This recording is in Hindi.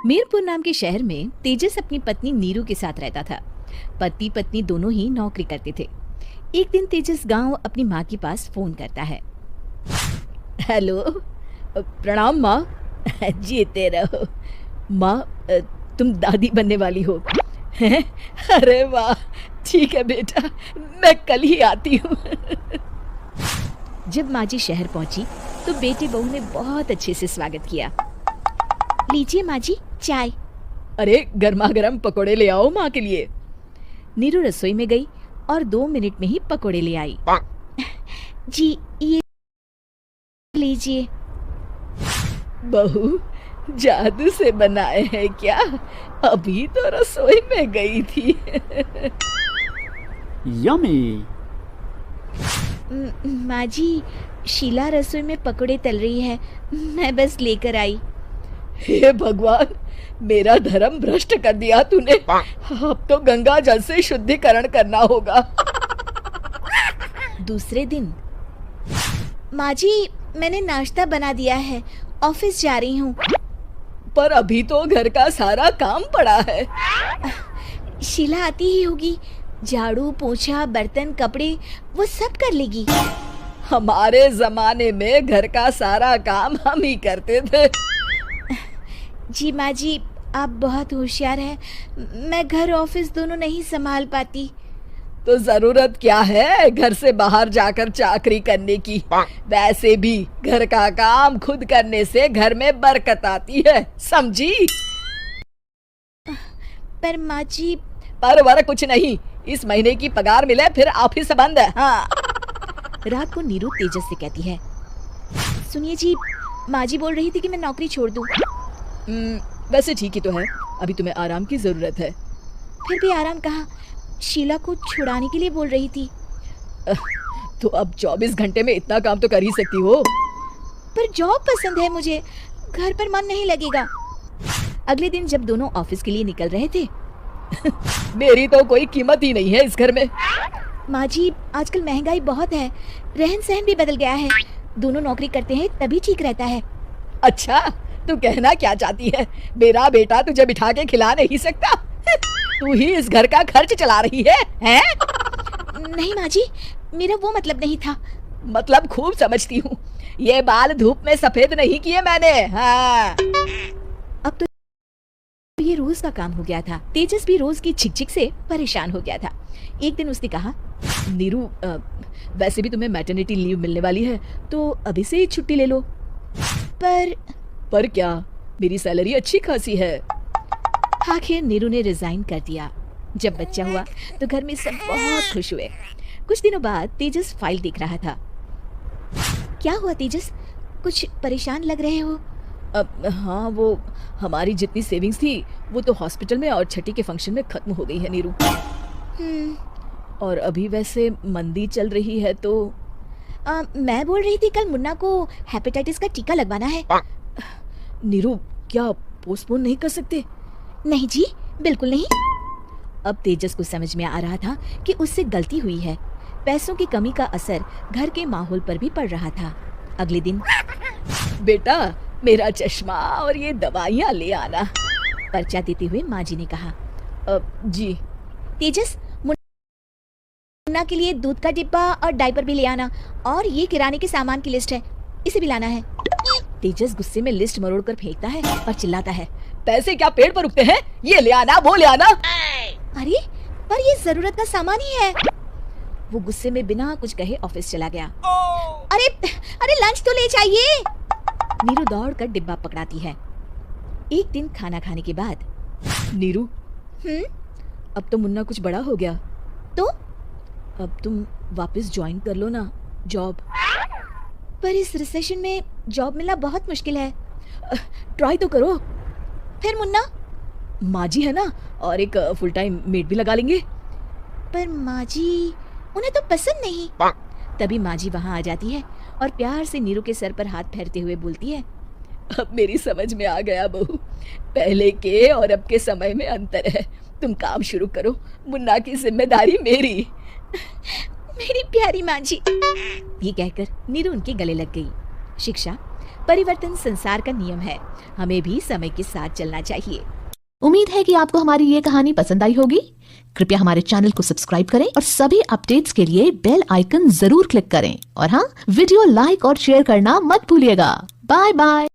मीरपुर नाम के शहर में तेजस अपनी पत्नी नीरू के साथ रहता था। पति पत्नी दोनों ही नौकरी करते थे। एक दिन तेजस गांव अपनी माँ के पास फोन करता है। हेलो, प्रणाम माँ। जीते रहो माँ, तुम दादी बनने वाली हो। अरे वाह, ठीक है बेटा, मैं कल ही आती हूँ। जब माँ जी शहर पहुंची तो बेटे बहू ने बहुत अच्छे से स्वागत किया। लीजिए माँ जी चाय। अरे गर्मा गर्म पकोड़े ले आओ माँ के लिए। नीरू रसोई में गई और 2 मिनट में ही पकोड़े ले आई। जी ये लीजिए। बहू जादू से बनाए हैं क्या? अभी तो रसोई में गई थी। यम्मी। माँ जी, शीला रसोई में पकोड़े तल रही है, मैं बस लेकर आई। हे भगवान, मेरा धर्म भ्रष्ट कर दिया तूने। अब तो गंगा जल से शुद्धिकरण करना होगा। दूसरे दिन, माँ जी मैंने नाश्ता बना दिया है, ऑफिस जा रही हूँ। पर अभी तो घर का सारा काम पड़ा है। शीला आती ही होगी, झाड़ू पोछा बर्तन कपड़े वो सब कर लेगी। हमारे जमाने में घर का सारा काम हम ही करते थे। जी माँ जी, आप बहुत होशियार हैं, मैं घर ऑफिस दोनों नहीं संभाल पाती। तो जरूरत क्या है घर से बाहर जाकर चाकरी करने की? वैसे भी घर का काम खुद करने से घर में बरकत आती है, समझी? पर माँ जी। पर वर कुछ नहीं, इस महीने की पगार मिले फिर ऑफिस बंद है। हाँ। रात को नीरू तेजस से कहती है, सुनिए जी, माँ जी बोल रही थी कि मैं नौकरी छोड़ दूं। वैसे ठीक ही तो है, अभी तुम्हें आराम की जरूरत है। फिर भी आराम कहाँ, शीला को छुड़ाने के लिए बोल रही थी। तो अब 24 घंटे में इतना काम तो कर ही सकती हो। पर जॉब पसंद है मुझे, घर पर मन नहीं लगेगा। अगले दिन जब दोनों ऑफिस के लिए निकल रहे थे, मेरी तो कोई कीमत ही नहीं है इस घर में। माँ जी, आजकल महंगाई बहुत है, रहन सहन भी बदल गया है, दोनों नौकरी करते हैं तभी ठीक रहता है। अच्छा, तू कहना क्या चाहती है? मेरा बेटा तुझे बिठा के खिला नहीं सकता? तू ही इस घर का खर्च चला रही है, हैं? नहीं माँ जी, मेरा वो मतलब नहीं था। मतलब खूब समझती हूँ, ये बाल धूप में सफेद नहीं किए मैंने। हाँ। अब तो ये रोज का काम हो गया था। तेजस भी रोज की झिकझिक से परेशान हो गया था। एक दिन उसने कहा, नीरू, वैसे भी तुम्हें मैटरनिटी लीव मिलने वाली है, तो अभी से ही छुट्टी ले लो। पर क्या, मेरी सैलरी अच्छी खासी है। आखिर नीरू ने रिजाइन कर दिया। जब बच्चा हुआ तो घर में सब बहुत खुश हुए। कुछ दिनों बाद तेजस फाइल देख रहा था। क्या हुआ तेजस, कुछ परेशान लग रहे हो? हाँ, वो हमारी जितनी सेविंग्स थी वो तो हॉस्पिटल में और छठी के फंक्शन में खत्म हो गई है नीरू। और अभी वैसे मंदी चल रही है तो मैं बोल रही थी कल मुन्ना को हेपेटाइटिस का टीका लगवाना है। नीरू, क्या पोस्टपोन नहीं कर सकते? नहीं जी, बिल्कुल नहीं। अब तेजस को समझ में आ रहा था कि उससे गलती हुई है। पैसों की कमी का असर घर के माहौल पर भी पड़ रहा था। अगले दिन, बेटा मेरा चश्मा और ये दवाइयाँ ले आना, पर्चा देते हुए माँ जी ने कहा। जी। तेजस, मुन्ना के लिए दूध का डिब्बा और डायपर भी ले आना, और ये किराने के सामान की लिस्ट है, इसे भी लाना है। तेजस गुस्से में लिस्ट मरोड़ कर फेंकता है और चिल्लाता है, पैसे क्या पेड़ पर उगते हैं? ये ले आना, वो ले आना। अरे पर ये जरूरत का सामान ही है। वो गुस्से में बिना कुछ कहे ऑफिस चला गया। अरे अरे लंच तो ले जाइए। नीरू दौड़ कर डिब्बा पकड़ाती है। एक दिन खाना खाने के बाद, नीरू, अब तो मुन्ना कुछ बड़ा हो गया, तो अब तुम वापस ज्वाइन कर लो ना जॉब। पर इस रिसेशन में जॉब मिलना बहुत मुश्किल है। ट्राई तो करो। फिर मुन्ना? माँ जी है ना, और एक फुल टाइम मेड भी लगा लेंगे। पर माँ जी, उन्हें तो पसंद नहीं। तभी माँ जी वहाँ आ जाती है और प्यार से नीरू के सर पर हाथ फेरते हुए बोलती है, अब मेरी समझ में आ गया बहू, पहले के और अब के समय में अंतर है। तुम काम शुरू करो, मुन्ना की जिम्मेदारी मेरी। मेरी प्यारी माँ जी। ये कहकर नीरू उनके गले लग गई। शिक्षा परिवर्तन संसार का नियम है, हमें भी समय के साथ चलना चाहिए। उम्मीद है कि आपको हमारी ये कहानी पसंद आई होगी। कृपया हमारे चैनल को सब्सक्राइब करें और सभी अपडेट्स के लिए बेल आइकन जरूर क्लिक करें। और हाँ, वीडियो लाइक और शेयर करना मत भूलिएगा। Bye bye.